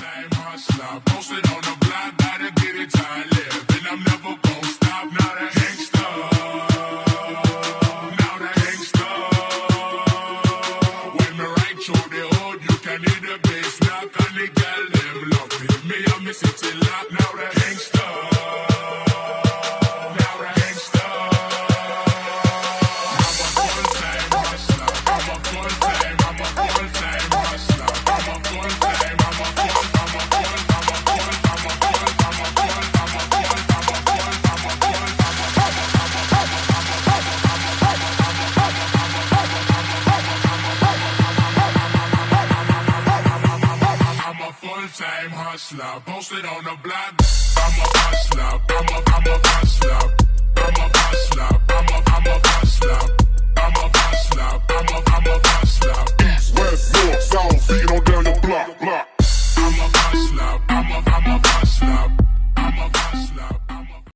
full-time hustler, posted on the block, gotta get it till I live, and I'm never gonna stop. Now that gangsta, now that gangsta. When me ride through the hood, you can hear the bass knock, and the girl them love me. Me and me city lock. Now that gangsta, now that gangsta. I'm a full-time hustler. I'm a full-time hustler. I'm a full-time. Full-time hustler, posted on the block. I'm a hustler. I'm a hustler. I'm a hustler. I'm a hustler. I'm a hustler. I'm a hustler. East, west, north, south, feet on down your block. I'm a hustler. I'm a